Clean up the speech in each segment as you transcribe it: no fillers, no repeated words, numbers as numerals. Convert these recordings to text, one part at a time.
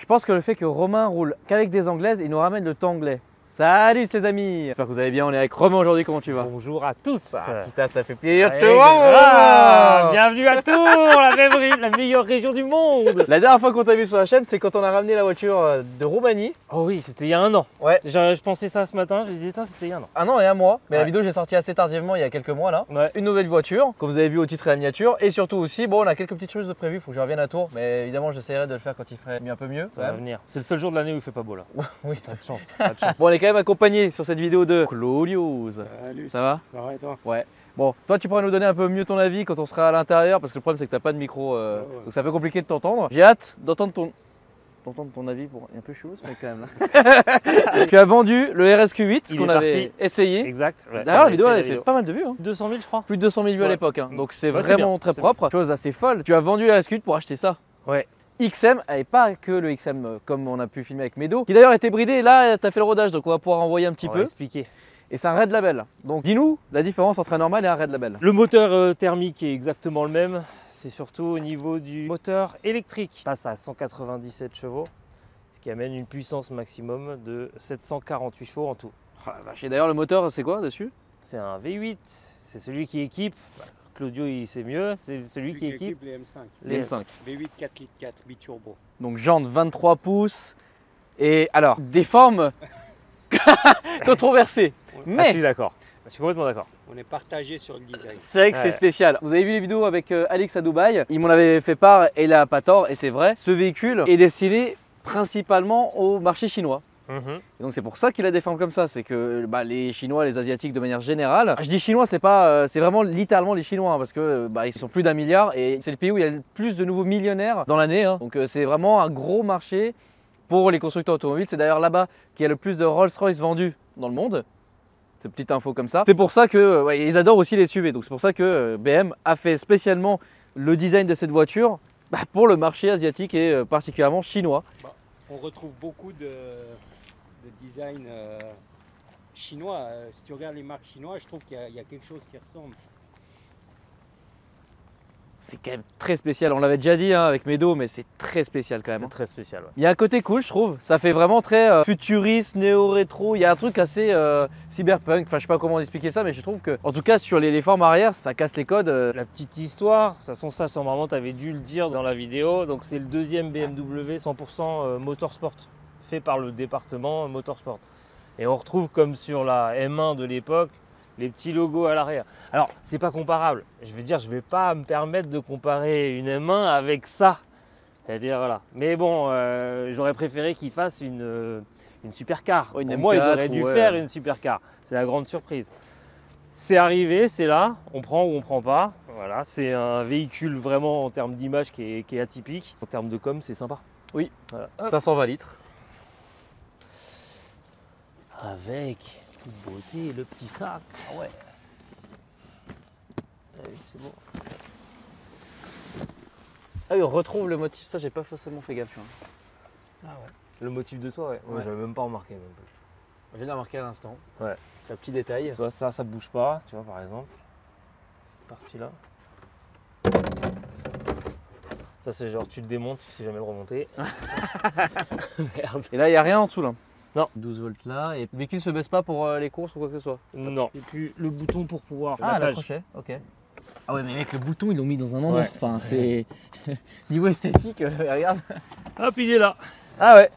Je pense que le fait que Romain roule qu'avec des anglaises, il nous ramène le temps anglais. Salut les amis, j'espère que vous allez bien, on est avec Romain aujourd'hui, comment tu vas? Bonjour à tous. Putain, ça fait plaisir de te voir. Bienvenue à Tours, la meilleure région du monde. La dernière fois qu'on t'a vu sur la chaîne, c'est quand on a ramené la voiture de Roumanie. Oh oui, c'était il y a un an. Ouais. Je pensais ça ce matin, je me disais, c'était il y a un an. Un an et un mois, mais ouais. la vidéo j'ai sorti assez tardivement, il y a quelques mois là. Ouais. Une nouvelle voiture, comme vous avez vu au titre et à la miniature, et surtout aussi, bon, on a quelques petites choses de prévues, il faut que je revienne à Tours, mais évidemment j'essaierai de le faire quand il ferait un peu mieux. Ça va venir. C'est le seul jour de l'année où il fait pas beau là. Oui, pas de chance. Pas de chance. Bon, on est quand même accompagné sur cette vidéo de Claudius. Salut. Ça va? Ça va et toi? Ouais. Bon, toi tu pourrais nous donner un peu mieux ton avis quand on sera à l'intérieur, parce que le problème c'est que t'as pas de micro, ouais. donc c'est un peu compliqué de t'entendre. J'ai hâte d'entendre ton avis, bon, il est un peu chaud ce mec quand même là. Tu as vendu le RSQ8 qu'on avait essayé. Exact. Ouais. D'ailleurs la vidéo elle a fait pas mal de vues. Hein. 200 000 je crois. Plus de 200 000 vues à l'époque, hein. Donc c'est vraiment très propre. Chose assez folle, tu as vendu le RSQ8 pour acheter ça. Ouais. XM, et pas que le XM comme on a pu filmer avec Medo, qui d'ailleurs était bridé, et là tu as fait le rodage, donc on va pouvoir envoyer un petit peu. Expliquer. Et c'est un Red Label. Donc dis-nous la différence entre un normal et un Red Label. Le moteur thermique est exactement le même. C'est surtout au niveau du moteur électrique. Il passe à 197 chevaux, ce qui amène une puissance maximum de 748 chevaux en tout. Oh la vache. Et d'ailleurs le moteur c'est quoi dessus? C'est un V8, c'est celui qui équipe. Claudio il sait mieux, c'est celui qui équipe les M5. Les M5. V8 4 litres 4 biturbo. Donc jantes 23 pouces. Et alors, des formes controversées. Mais je suis d'accord. Je suis complètement d'accord. On est partagé sur le design. c'est vrai que c'est spécial. Vous avez vu les vidéos avec Alix à Dubaï, il m'en avait fait part et il a pas tort, et c'est vrai. Ce véhicule est destiné principalement au marché chinois. Et donc c'est pour ça qu'il a des formes comme ça, c'est que les Chinois, les Asiatiques de manière générale, je dis Chinois, c'est pas, c'est vraiment littéralement les Chinois, hein, parce que ils sont plus d'1 milliard et c'est le pays où il y a le plus de nouveaux millionnaires dans l'année. Hein. Donc c'est vraiment un gros marché pour les constructeurs automobiles. C'est d'ailleurs là-bas qu'il y a le plus de Rolls-Royce vendus dans le monde. C'est une petite info comme ça. C'est pour ça que ils adorent aussi les SUV. Donc c'est pour ça que BM a fait spécialement le design de cette voiture pour le marché asiatique et particulièrement chinois. On retrouve beaucoup de design chinois. Si tu regardes les marques chinoises, je trouve qu'il y a quelque chose qui ressemble. C'est quand même très spécial, on l'avait déjà dit hein, avec Medo, mais c'est très spécial quand même. C'est très spécial. Ouais. Il y a un côté cool, je trouve. Ça fait vraiment très futuriste, néo-rétro. Il y a un truc assez cyberpunk. Enfin, je sais pas comment expliquer ça, mais je trouve que, en tout cas, sur les formes arrière, ça casse les codes. La petite histoire, de toute façon, ça, normalement, tu avais dû le dire dans la vidéo. Donc, c'est le deuxième BMW 100% Motorsport, fait par le département Motorsport. Et on retrouve, comme sur la M1 de l'époque, les petits logos à l'arrière. Alors, c'est pas comparable. Je veux dire, je vais pas me permettre de comparer une M1 avec ça. C'est-à-dire, voilà. Mais bon, j'aurais préféré qu'ils fassent une supercar. Une Pour M4, moi, ils auraient dû faire une supercar. C'est la grande surprise. C'est arrivé, c'est là. On prend ou on prend pas. Voilà, c'est un véhicule vraiment en termes d'image qui est atypique. En termes de com, c'est sympa. Oui, voilà. 520 litres. Avec toute beauté, le petit sac. Ah ouais. C'est beau. Ah oui, on retrouve le motif, ça j'ai pas forcément fait gaffe. Hein. Ah ouais. Le motif de toi, ouais. J'avais même pas remarqué. Je viens de remarquer à l'instant. Ouais. Un petit détail. Tu vois, ça bouge pas, tu vois, par exemple. Partie là. Ça c'est genre tu le démontes, tu sais jamais le remonter. Merde. Et là, il n'y a rien en dessous là. Non. 12 volts là. Et le véhicule se baisse pas pour les courses ou quoi que ce soit. Non. Et puis le bouton pour pouvoir. Ah, l'accrocher, ok. Ah ouais, mais mec, le bouton ils l'ont mis dans un endroit. Enfin, c'est. Niveau esthétique, regarde. Hop, il est là. Ah ouais.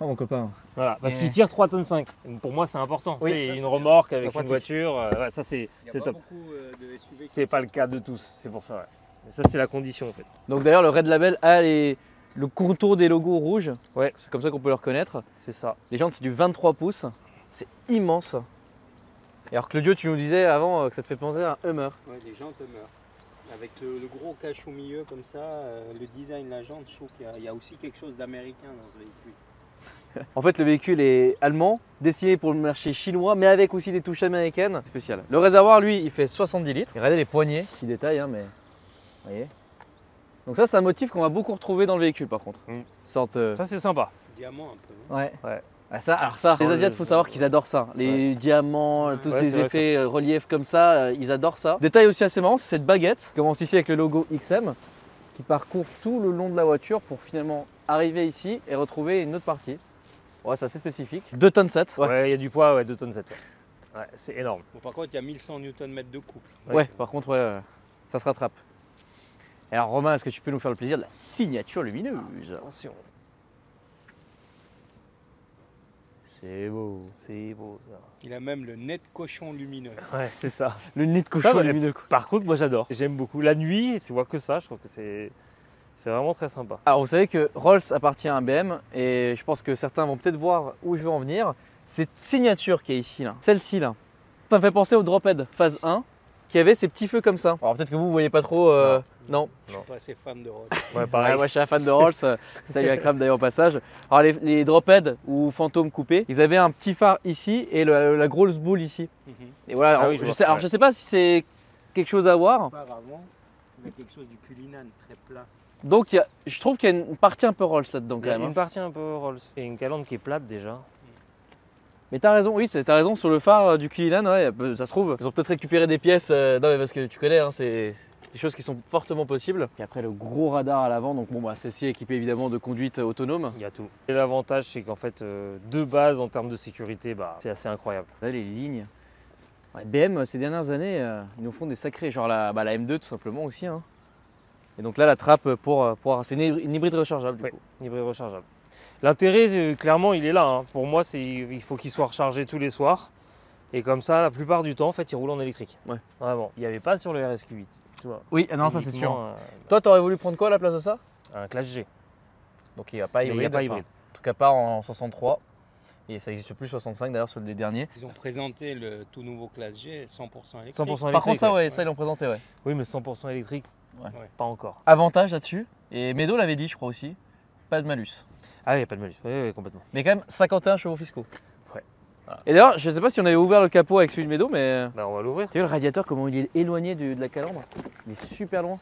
Oh mon copain. Voilà, parce qu'il tire 3,5 tonnes. Pour moi, c'est important. Oui, c'est une remorque avec une voiture. Ça, c'est top. C'est pas le cas de tous, c'est pour ça. Ouais. Et ça, c'est la condition en fait. Donc d'ailleurs, le Red Label a le contour des logos rouges. Ouais. C'est comme ça qu'on peut le reconnaître. C'est ça. Les jantes, c'est du 23 pouces. C'est immense. Et alors Claudio, tu nous disais avant que ça te fait penser à un Hummer. Ouais, des jantes Hummer. Avec le gros cache au milieu comme ça, le design de la jante, je trouve qu'il y a aussi quelque chose d'américain dans ce véhicule. En fait, le véhicule est allemand, destiné pour le marché chinois, mais avec aussi des touches américaines. Spécial. Le réservoir, lui, il fait 70 litres. Et regardez les poignées, petit détail, hein, mais vous voyez. Donc ça, c'est un motif qu'on va beaucoup retrouver dans le véhicule, par contre. Ça, c'est sympa. Diamant un peu. Ouais. Ah, ça, les Asiates, il faut savoir qu'ils adorent ça. Les diamants, tous ces effets reliefs comme ça, ils adorent ça. Détail aussi assez marrant, c'est cette baguette qui commence ici avec le logo XM qui parcourt tout le long de la voiture pour finalement arriver ici et retrouver une autre partie. Ouais, c'est assez spécifique. 2 tonnes 7. Ouais, il y a du poids, ouais, 2 tonnes 7. Ouais, c'est énorme. Bon, par contre, il y a 1100 Nm de couple. Ouais, par contre, ouais, ça se rattrape. Et alors Romain, est-ce que tu peux nous faire le plaisir de la signature lumineuse? Attention. C'est beau. C'est beau ça. Il a même le nez de cochon lumineux. Ouais, c'est ça. Le nid de cochon Ça, lumineux. Quoi. Par contre, moi j'adore. J'aime beaucoup. La nuit, tu vois que ça, je trouve que c'est vraiment très sympa. Alors vous savez que Rolls appartient à un BM et je pense que certains vont peut-être voir où je veux en venir. Cette signature qui est ici, là, celle-ci là, ça me fait penser au Drophead phase 1 qui avait ces petits feux comme ça. Alors peut-être que vous voyez pas trop. Non. Je suis pas assez fan de Rolls. Ouais, pareil. Ouais, moi je suis un fan de Rolls, salut à Kram d'ailleurs au passage. Alors les Drophead ou Phantom coupés, ils avaient un petit phare ici et la grosse boule ici. Et voilà, Ah oui, je vois. je sais pas si c'est quelque chose à voir. Auparavant, il y a quelque chose du Cullinan très plat. Donc je trouve qu'il y a une partie un peu Rolls là-dedans Il quand y a même. une partie un peu Rolls. Il y a une calandre qui est plate déjà. Mais t'as raison, oui, t'as raison sur le phare du Cullinan, ouais, ça se trouve. Ils ont peut-être récupéré des pièces, non mais parce que tu connais, hein, c'est des choses qui sont fortement possibles. Et après le gros radar à l'avant, donc bon bah celle-ci est équipée évidemment de conduite autonome. Il y a tout. Et l'avantage, c'est qu'en fait, de base, en termes de sécurité, bah, c'est assez incroyable. Là les lignes. Ouais, BM ces dernières années, ils nous font des sacrés, genre la M2 tout simplement aussi. Hein. Et donc là la trappe c'est une hybride rechargeable du Oui, coup. hybride rechargeable. L'intérêt, clairement, il est là. Hein. Pour moi, il faut qu'il soit rechargé tous les soirs. Et comme ça, la plupart du temps, en fait, il roule en électrique. Ouais. Vraiment. Il n'y avait pas sur le RSQ8. Tu vois. Oui, non ça c'est sûr. Uniquement, Toi t'aurais voulu prendre quoi à la place de ça? un Clash G. Donc il n'y a pas Il hybride. n'y a pas hybride. En tout cas pas en 63. Et ça n'existe plus 65 d'ailleurs sur les derniers. Ils ont présenté le tout nouveau Classe G 100% électrique. 100% électrique. Par contre ça ouais. ouais, ça ils l'ont présenté ouais. Oui, mais 100% électrique, Ouais. pas encore. Avantage là-dessus, et Medo l'avait dit je crois aussi, pas de malus. Ah, il n'y a pas de malus. Oui, complètement. Mais quand même 51 chevaux fiscaux. Ouais. Voilà. Et d'ailleurs, je sais pas si on avait ouvert le capot avec celui de Medo, mais Bah, on va l'ouvrir. t'as vu le radiateur comment il est éloigné de la calandre? Il est super loin.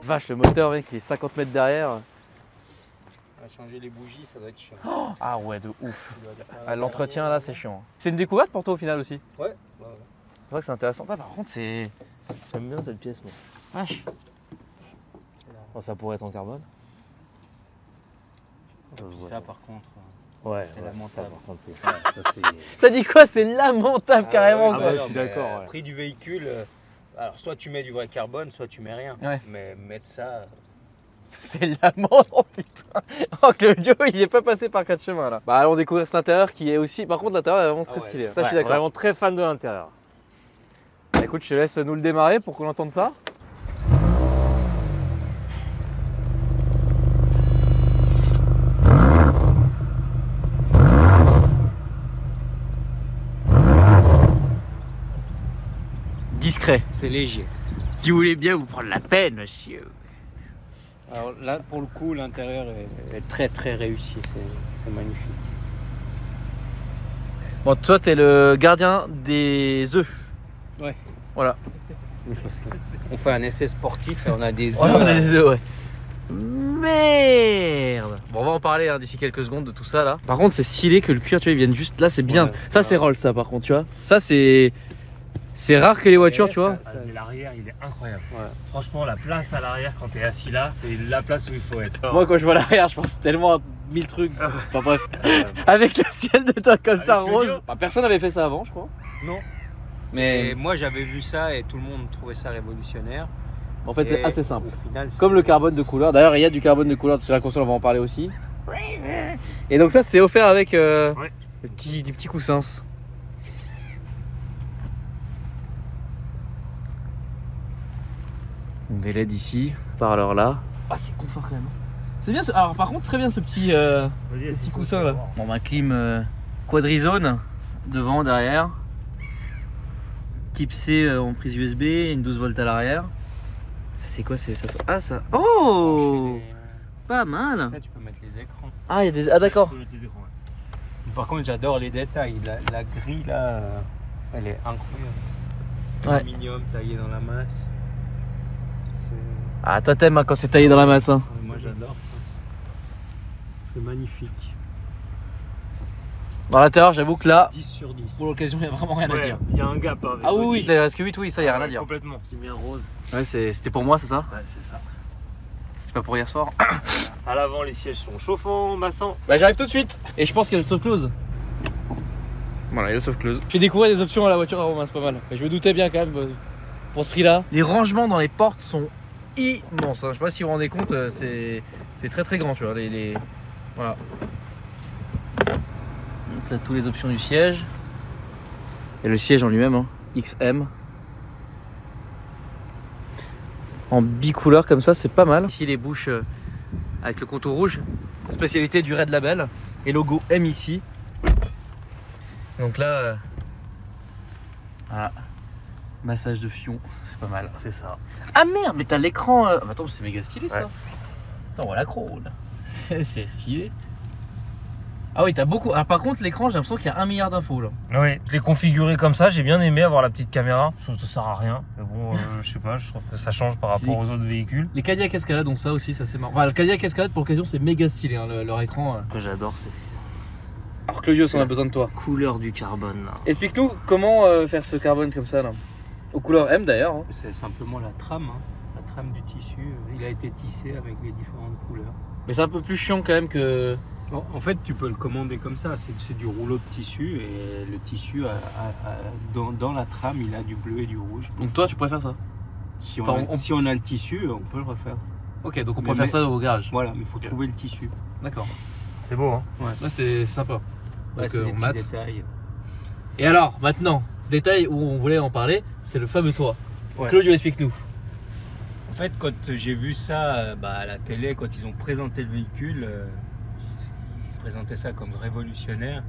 Vache, le moteur mec, il est 50 mètres derrière. On va changer les bougies, ça doit être chiant. Ah ouais, de ouf. Il doit être pas- Ah, l'entretien là, c'est chiant. C'est une découverte pour toi au final aussi. Ouais. C'est vrai que c'est intéressant. Ah, par contre, c'est. J'aime bien cette pièce, moi. Vache. Oh, ça pourrait être en carbone. Ça, par contre. Ouais, c'est ouais, lamentable. ça, par contre, c'est... T'as dit quoi? C'est lamentable carrément ouais, quoi. je suis d'accord, ouais. Prix du véhicule, alors soit tu mets du vrai carbone, soit tu mets rien. Ouais. Mais mettre ça. C'est lamentable, oh putain. Oh Claudio, il est pas passé par 4 chemins là. Bah allons découvrir cet intérieur qui est aussi. Par contre, l'intérieur est vraiment très Ah ouais. stylé. Ça, je suis d'accord. Vraiment très fan de l'intérieur. Bah, écoute, je te laisse nous le démarrer pour qu'on entende ça. Discret. C'est léger. Si vous voulez bien vous prendre la peine, monsieur. Alors là, pour le coup, l'intérieur est très très réussi. C'est magnifique. Bon, toi, t'es le gardien des œufs. Ouais. Voilà. Parce que on fait un essai sportif et on a des œufs. Ouais, on a des œufs, ouais. Merde. Bon, on va en parler hein, d'ici quelques secondes de tout ça là. Par contre, c'est stylé que le cuir, tu vois, il vienne juste là, c'est bien. Ouais. Ça, c'est Rolls, ça, par contre, tu vois. Ça, c'est rare que les voitures, Ouais, tu vois. L'arrière, il est incroyable. Ouais. Franchement, la place à l'arrière, quand t'es assis là, c'est la place où il faut être. Moi, quand je vois l'arrière, je pense tellement à 1000 trucs. Enfin bref. Avec le ciel de toi comme ça, Avec le rose. lion. Bah, personne n'avait fait ça avant, je crois. Non. Mais Et moi, j'avais vu ça et tout le monde trouvait ça révolutionnaire. en fait, c'est Et assez simple. Au final, Comme le carbone de couleur. D'ailleurs, il y a du carbone de couleur sur la console, on va en parler aussi. Et donc ça, c'est offert avec des petits coussins. Des LED ici, parleur là. Ah, c'est confort quand même. C'est bien. Alors par contre, très bien ce petit coussin là. Bon, bah clim quadrizone devant, derrière. Type C en prise USB, une 12 volts à l'arrière. C'est quoi, c'est ça? Ah ça. Oh, pas mal. Ça, tu peux mettre les écrans. Ah, il y a des. Ah d'accord. Par contre, j'adore les détails. La grille là, elle est incroyable. Ouais. Aluminium taillé dans la masse. Ah, toi t'aimes hein, quand c'est taillé dans la masse. Hein. Moi, j'adore ça. C'est magnifique. Dans l'intérieur, j'avoue que là, 10 sur 10. pour l'occasion, il n'y a vraiment rien à dire. Il y a un gap. Hein, avec Ah oui, Audi. oui, d'ailleurs, est-ce que 8, oui, ça, il n'y a rien à dire. Complètement, c'est bien rose. Ouais, c'était pour moi, c'est ça? Ouais, c'est ça. pas pour hier soir. À l'avant, les sièges sont chauffants, massants. Bah j'arrive tout de suite. Et je pense qu'il y a le soft close. Voilà, il y a le soft close. J'ai découvert des options à la voiture à Romain, c'est pas mal. Mais je me doutais bien quand même pour ce prix-là. Les rangements dans les portes sont immenses. Hein. Je sais pas si vous vous rendez compte, c'est très très grand, tu vois. Voilà. Donc là, toutes les options du siège. Et le siège en lui-même, hein. XM. En bicouleur comme ça, c'est pas mal. Ici, les bouches avec le contour rouge. Spécialité du Red Label. Et logo M ici. Donc là, voilà. Massage de fion, c'est pas mal. C'est ça. Ah merde, mais t'as l'écran. Attends, c'est méga stylé ça. Ouais. Attends, on voit l'accro là. C'est stylé. Ah oui, t'as beaucoup. Alors par contre, l'écran, j'ai l'impression qu'il y a 1 milliard d'infos là. Oui, je l'ai configuré comme ça. J'ai bien aimé avoir la petite caméra. Je trouve que ça sert à rien. Mais bon, je sais pas, je trouve que ça change par rapport aux autres véhicules. Les Cadillac Escalade, donc ça aussi, ça c'est marrant. Enfin, le Cadillac Escalade pour l'occasion, c'est méga stylé, hein, leur écran. Que j'adore, c'est. Alors Claudius, on a besoin de toi. Couleur du carbone là. Explique-nous comment faire ce carbone comme ça là. Aux couleurs M d'ailleurs. Hein. C'est simplement la trame, hein. La trame du tissu. Il a été tissé avec les différentes couleurs. Mais c'est un peu plus chiant quand même que. Bon, en fait, tu peux le commander comme ça. C'est du rouleau de tissu et le tissu, dans la trame, il a du bleu et du rouge. Donc toi, tu préfères ça? Si on a le tissu, on peut le refaire. Ok, donc on préfère ça au garage. Voilà, mais il faut trouver le tissu. D'accord. C'est beau, hein? Ouais. Là, c'est sympa. Ouais, c'est des petits détails. Et alors, maintenant, détail où on voulait en parler, c'est le fameux toit. Ouais. Claudio, explique-nous. En fait, quand j'ai vu ça à la télé, quand ils ont présenté le véhicule, ils présentaient ça comme révolutionnaire.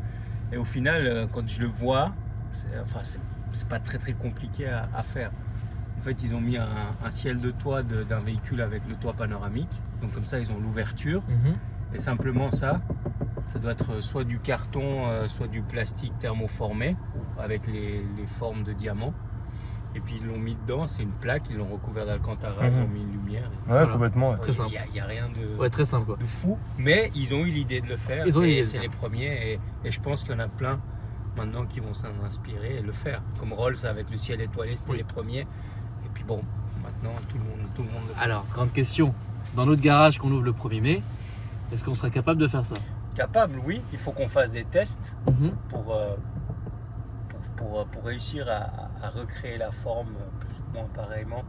Et au final, quand je le vois, c'est pas très compliqué à faire. En fait, ils ont mis un ciel de toit d'un véhicule avec le toit panoramique. Donc comme ça, ils ont l'ouverture. Et simplement ça doit être soit du carton, soit du plastique thermoformé avec les formes de diamants. Et puis ils l'ont mis dedans, c'est une plaque, ils l'ont recouvert d'alcantara, ils ont mis une lumière. Ouais, voilà. Complètement. Ouais. Très simple. Il n'y a rien très simple, quoi. de fou, mais ils ont eu l'idée de le faire. C'est les premiers et je pense qu'il y en a plein maintenant qui vont s'en inspirer et le faire. Comme Rolls avec le ciel étoilé, c'était les premiers. Et puis bon, maintenant tout le monde le fait. Alors, grande question. Dans notre garage qu'on ouvre le 1er mai, est-ce qu'on serait capable de faire ça? Capable, oui. Il faut qu'on fasse des tests pour réussir à recréer la forme plus ou moins pareillement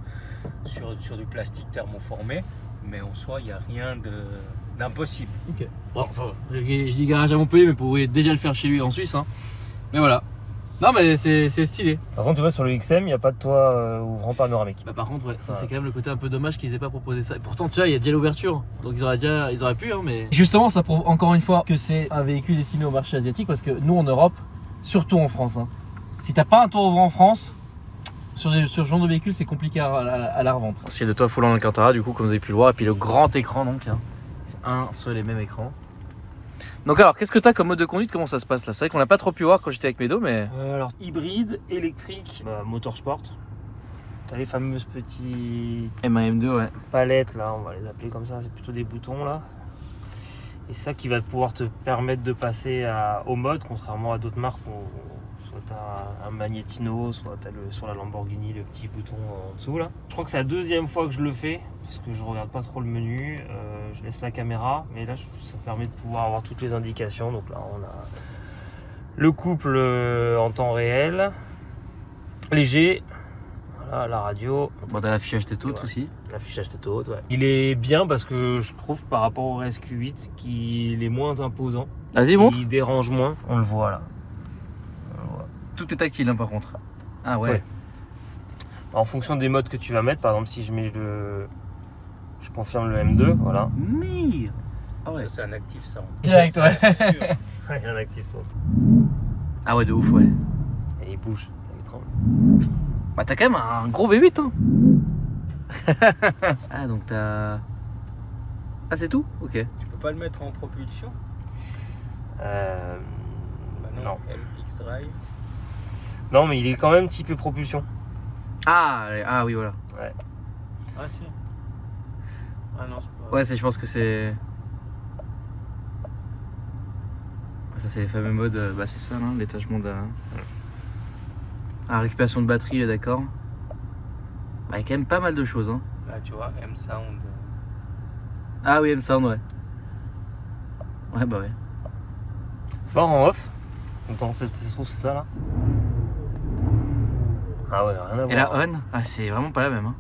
sur du plastique thermoformé. Mais en soi, il n'y a rien d'impossible. Ok. Bon, enfin, je dis garage à Montpellier, mais vous pouvez déjà le faire chez lui en Suisse. Hein. Mais voilà. Non, mais c'est stylé. Par contre, tu vois, sur le XM, il n'y a pas de toit ouvrant panoramique. Bah, par contre, ouais, ça c'est quand même le côté un peu dommage qu'ils aient pas proposé ça. Et pourtant, tu vois, il y a déjà l'ouverture. Donc ils auraient pu, hein, mais. Justement, ça prouve encore une fois que c'est un véhicule destiné au marché asiatique parce que nous en Europe, surtout en France, hein, si t'as pas un toit ouvrant en France, sur ce genre de véhicule, c'est compliqué à la revente. C'est de toit foulant Alcantara, du coup, comme vous avez pu le voir. Et puis le grand écran, donc, hein. C'est un seul et même écran. Donc alors, qu'est-ce que tu as comme mode de conduite? Comment ça se passe là? C'est vrai qu'on n'a pas trop pu voir quand j'étais avec Médo, mais... alors, hybride, électrique, motorsport. Tu as les fameuses petites M1, M2, ouais. palettes, là, on va les appeler comme ça, c'est plutôt des boutons, là. Et ça qui va pouvoir te permettre de passer au mode, contrairement à d'autres marques où soit tu as un Magnetino, soit tu as sur la Lamborghini le petit bouton en dessous, là. Je crois que c'est la deuxième fois que je le fais, parce que je regarde pas trop le menu, je laisse la caméra, mais là ça permet de pouvoir avoir toutes les indications. Donc là on a le couple en temps réel, léger, voilà, la radio. Bon, t'as l'affichage tête haute aussi. L'affichage tête haute, ouais. Il est bien parce que je trouve par rapport au RSQ8 qu'il est moins imposant. Vas-y, montre. Il dérange moins, on le voit là. Tout est tactile hein, par contre. Ah ouais. En fonction des modes que tu vas mettre, par exemple si je mets je confirme le M2, voilà. Merde. Ah ouais. Ça c'est un actif sound. Direct, ouais. Il y a un actif sound. Ah ouais, de ouf, ouais. Et il bouge, il tremble. Bah t'as quand même un gros V8 hein. Ah donc t'as... Ah c'est tout? Ok. Tu peux pas le mettre en propulsion? Bah non. LX Drive. Non mais il est quand même typé propulsion. Ah oui voilà. Ouais. Ah si. Ah non c'est pas... Ouais je pense que c'est... Ça c'est les fameux modes, bah c'est ça là, l'étagement de... récupération de batterie, d'accord. Bah il y a quand même pas mal de choses hein. Là tu vois, M-Sound. Ah oui, M-Sound, ouais. Ouais, bah ouais. Fort en off. Attends, ça se trouve, c'est ça là. Ah ouais, rien à voir. Et la on, ah, c'est vraiment pas la même. Hein.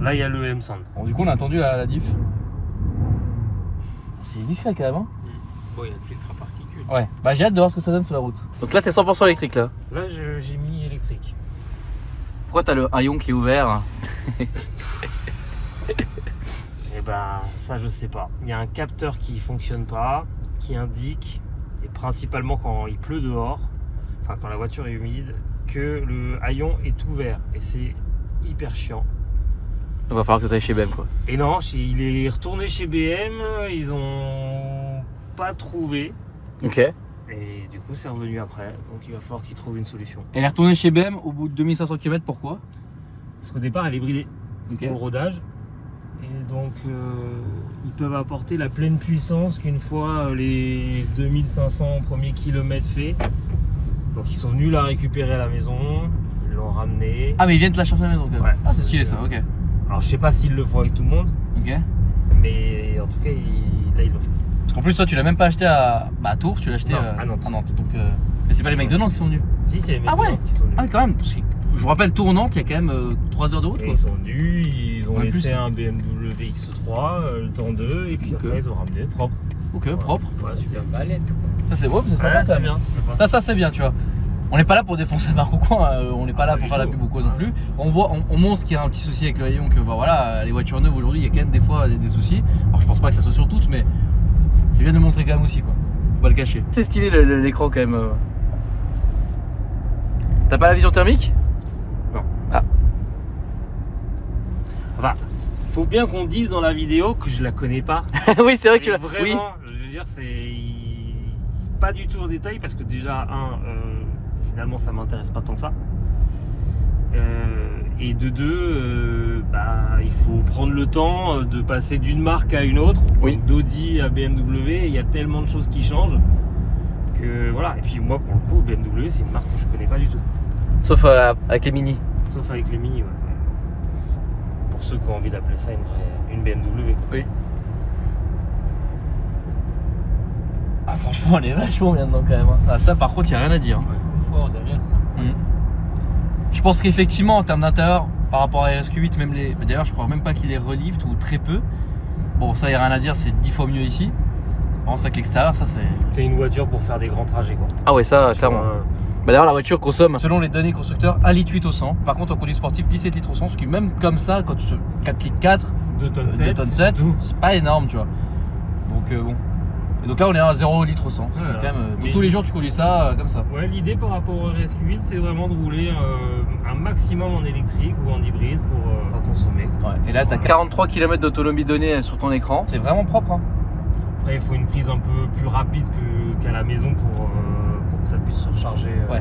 Là, il y a le M-Sound. Bon, du coup, on a entendu la diff. C'est discret quand même. Hein. Bon, il y a le filtre à particules. Ouais, bah j'ai hâte de voir ce que ça donne sur la route. Donc là, t'es 100% électrique là. Là, j'ai mis électrique. Pourquoi t'as le haillon qui est ouvert? Et ben, ça, je sais pas. Il y a un capteur qui fonctionne pas, qui indique, et principalement quand il pleut dehors, enfin quand la voiture est humide, que le haillon est ouvert. Et c'est hyper chiant. Il va falloir que tu ailles chez BM quoi. Et non, il est retourné chez BM, ils ont pas trouvé. Ok. Et du coup, c'est revenu après. Donc il va falloir qu'ils trouvent une solution. Elle est retournée chez BM au bout de 2500 km, pourquoi? Parce qu'au départ, elle est bridée Ok. au rodage. Et donc, ils peuvent apporter la pleine puissance qu'une fois les 2500 premiers kilomètres faits. Donc ils sont venus la récupérer à la maison, ils l'ont ramenée. Ah mais ils viennent te la chercher à la maison. Ouais. Ah c'est stylé ça, ok. Alors je sais pas s'ils le font avec tout le monde, Ok. mais en tout cas, là ils l'ont fait. Parce qu'en plus toi tu l'as même pas acheté à Tours, tu l'as acheté Non, à Nantes. Donc, mais c'est pas les mecs de Nantes qui sont venus. Si, c'est les mecs Ah ouais. de Nantes qui sont venus. Ah oui quand même, parce que je vous rappelle Tours Nantes, il y a quand même 3 heures de route Et quoi. ils sont venus, ils ont Ouais, laissé plus. un BMW X3, le temps 2, et puis Ok. après ils ont ramené propre. Ok, propre. Ouais, C'est super. un balai quoi. Ça c'est beau, c'est sympa Ouais, quand c'est même. bien. C'est pas- Ça c'est bien, tu vois. On n'est pas là pour défoncer la marque ou quoi, on n'est pas là pas pour du faire la tout. pub ou quoi non plus. On montre qu'il y a un petit souci avec le haillon, que bah, voilà, les voitures neuves aujourd'hui il y a quand même des fois des soucis. Alors je pense pas que ça soit sur toutes, mais c'est bien de le montrer quand même aussi quoi. Faut pas le cacher. C'est stylé l'écran quand même. T'as pas la vision thermique? Non. Ah. Enfin, faut bien qu'on dise dans la vidéo que je la connais pas. Oui c'est vrai que tu Et l'as. vraiment, Oui. je veux dire, c'est pas du tout en détail parce que déjà, finalement, ça m'intéresse pas tant que ça. Et de deux, il faut prendre le temps de passer d'une marque à une autre, Oui. donc d'Audi à BMW. Et il y a tellement de choses qui changent que voilà. Et puis moi, pour le coup, BMW, c'est une marque que je connais pas du tout, Sauf avec les mini. sauf avec les Mini. Ouais. Pour ceux qui ont envie d'appeler ça une BMW. quoi. Oui. Ah franchement elle est vachement bien dedans quand même. Hein. Ah ça par contre il n'y a rien à dire. Hein. Ouais, le confort derrière ça. Je pense qu'effectivement en termes d'intérieur par rapport à RSQ8 même les. D'ailleurs je crois même pas qu'il les relift ou très peu. Bon ça il n'y a rien à dire, c'est 10 fois mieux ici. Par contre ça que l'extérieur ça c'est. C'est une voiture pour faire des granrs trajets quoi. Ah ouais ça Sur, Bah d'ailleurs la voiture consomme selon les données constructeurs 1,8 litre au 100. Par contre en conduite sportive 17 litres au 100. Ce qui même comme ça quand tu 4 litres 4, 2 tonnes 2 tonnes 7, tout. c'est pas énorme tu vois. Donc bon. Et donc là on est à 0 litre au 100. C'est Voilà. quand même. Donc Mais- tous les jours tu conduis ça comme ça. Ouais, l'idée par rapport au RSQ8, c'est vraiment de rouler un maximum en électrique ou en hybride pour pas consommer. Ouais. Et là t'as 43 km d'autonomie donnée sur ton écran. C'est vraiment propre hein. Après, il faut une prise un peu plus rapide qu'à la maison pour que ça puisse se recharger. Ouais.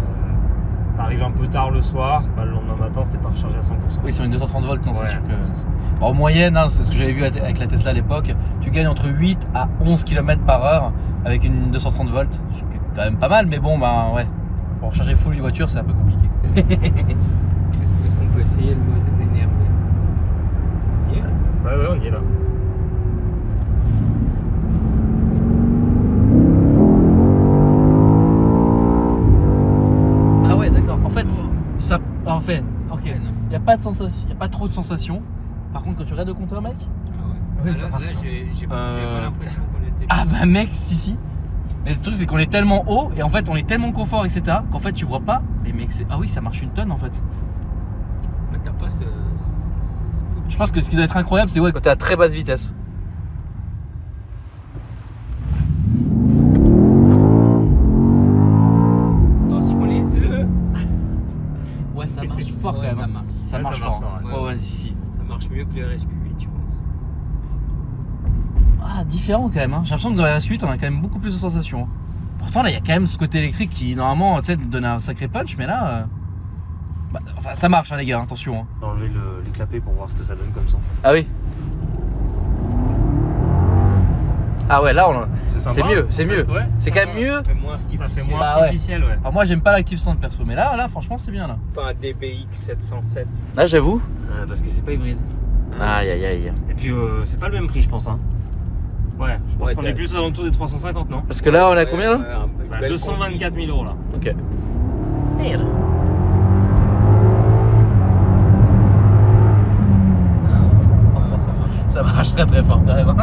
T'arrives un peu tard le soir, le lendemain matin, c'est pas rechargé à 100%. Oui, sur une 230 volts, non, Ouais, c'est sûr que. c'est ça. Bon, en moyenne, hein, c'est ce que j'avais vu avec la Tesla à l'époque, tu gagnes entre 8 à 11 km/h avec une 230 volts, ce qui est quand même pas mal, mais bon, bah ouais, pour recharger full une voiture, c'est un peu compliqué. Est-ce qu'on peut essayer le mode énervé? Ouais, on y est là. Ah ouais, d'accord. En fait, ok, il n'y a pas de sensation, il n'y a pas trop de sensations. Par contre, quand tu regardes le compteur, mec. Ah ouais. Ouais, ça Là, marche. j'ai pas l'impression qu'on était. Ah bah mec, si. Mais le truc c'est qu'on est tellement haut et en fait on est tellement confort etc qu'en fait tu vois pas. Mais mec c'est. Ah oui ça marche une tonne en fait. Mais t'as pas ce. Je pense que ce qui doit être incroyable c'est ouais quand t'es à très basse vitesse. Attention les œufs. Ouais ça marche fort quand Ouais, même. ça hein. marche. Ça Ouais, marche ça fort. marche fort, Ouais si. Ça marche mieux que le RSQ8 je pense. Ah différent quand même. Hein. J'ai l'impression que dans la suite on a quand même beaucoup plus de sensations. Pourtant là il y a quand même ce côté électrique qui normalement tu sais nous donne un sacré punch mais là. Enfin ça marche hein, les gars, attention. Hein. J'ai enlevé les clapets pour voir ce que ça donne comme ça. Ah oui. Ah ouais là sympa, c'est mieux, c'est en fait, mieux. ouais, C'est ça quand même va. mieux. Ça fait moins Ça fait artificiel. moins Bah ouais. artificiel, ouais. Alors moi j'aime pas l'active sound perso mais là franchement c'est bien là. Pas un DBX 707. Là j'avoue. Parce que c'est pas hybride. Aïe aïe aïe. Et puis c'est pas le même prix, je pense. Hein. Ouais, je pense Ouais, qu'on est plus alentour des 350, non? Parce que là, on est à combien là? Bah, 224 000 euros là. Ok. Merde. Ça marche très très fort quand même.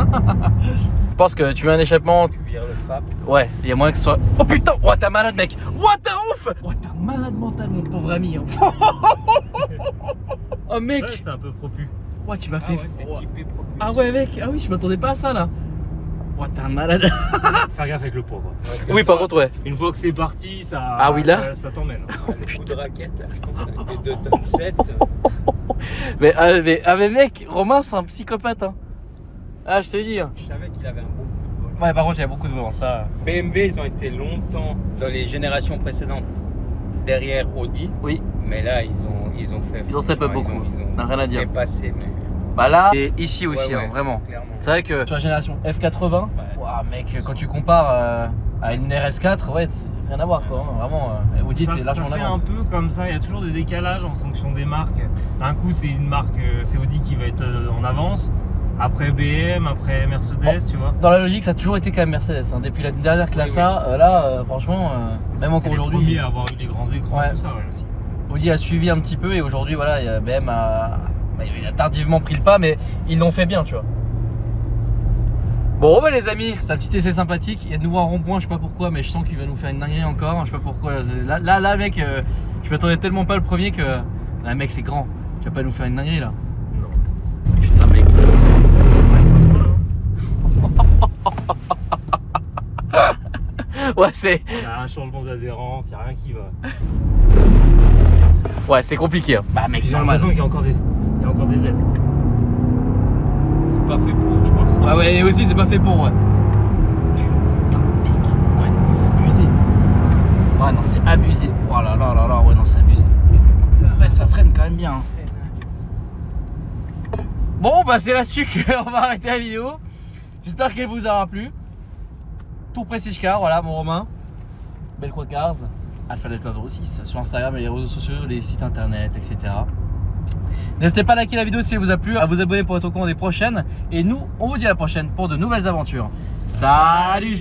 Je pense que tu mets un échappement. Tu vires le FAP. Ouais, il y a moyen que ce soit. Oh putain! Oh, t'es malade, mec! Oh, t'es ouf! Oh, t'es un malade mental, mon pauvre ami. Hein. Oh, mec! Ouais, c'est un peu propu. Ouais, tu m'as Ah fait. ouais, c'est typé propulsion. Ah ouais, mec! Ah oui, je m'attendais pas à ça là. Oh, t'es un malade. Faire gaffe avec le poids quoi. Parce que Oui, par contre, ouais. Une fois que c'est parti, ça. Ah oui, là ça t'emmène. le coup de raquette, là, je pense que c'était 2 tonnes 7. Mais mec, Romain, c'est un psychopathe. Hein. Ah, je te dis. Hein. Je savais qu'il avait un bon coup de vol. Ouais, par contre, il y a beaucoup de vent, ça. BMW, ils ont été longtemps dans les générations précédentes derrière Audi. Oui. Mais là, ils ont fait. Ils ont step up beaucoup. Ils On ont n'a rien à dire. dépassé, mais. Bah là, et ici aussi, Ouais, ouais, hein, vraiment. clairement. C'est vrai que sur la génération F80, ouah, mec, quand tu compares à une RS4, ouais, c'est rien à voir quoi. Hein, vraiment, Audi, Ça t'es largement en fait un avance. peu comme ça, il y a toujours des décalages en fonction des marques. D'un coup, c'est une marque, c'est Audi qui va être en avance. Après BM, après Mercedes, tu vois. Dans la logique, ça a toujours été quand même Mercedes. Hein. Depuis la dernière classe A, là, franchement, même encore C'est les aujourd'hui. premiers à avoir eu les grands écrans Ouais. et tout ça, ouais, aussi. Audi a suivi un petit peu et aujourd'hui, voilà, BM il a tardivement pris le pas, mais ils l'ont fait bien, tu vois. Bon, bah les amis, c'est un petit essai sympathique. Il y a de nouveau un rond-point, je sais pas pourquoi, mais je sens qu'il va nous faire une dinguerie encore. Je sais pas pourquoi. Là mec, je m'attendais tellement pas le premier que. Là, mec, c'est grand. Tu vas pas nous faire une dinguerie là? Non. Putain, mec. Ouais, c'est. Il y a un changement d'adhérence, il n'y a rien qui va. Ouais, c'est compliqué. Hein. Bah, mec, J'ai normal. l'impression qu'il y a encore des ailes. C'est pas fait pour, je pense. Ouais, ouais, et aussi, c'est pas fait pour, ouais. Putain, mec. Ouais, non, c'est abusé. Ouais, non, c'est abusé. Oh là là là là, ouais, non, c'est abusé. Ouais, ça freine quand même bien. Hein. Bon, bah, c'est là-dessus qu'on va arrêter la vidéo. J'espère qu'elle vous aura plu. Tour Prestige Car, voilà, mon Romain. Bellecourt Cars, Alpha Delta 06 sur Instagram et les réseaux sociaux, les sites internet, etc. N'hésitez pas à liker la vidéo si elle vous a plu, à vous abonner pour être au courant des prochaines. Et nous, on vous dit à la prochaine pour de nouvelles aventures. Salut!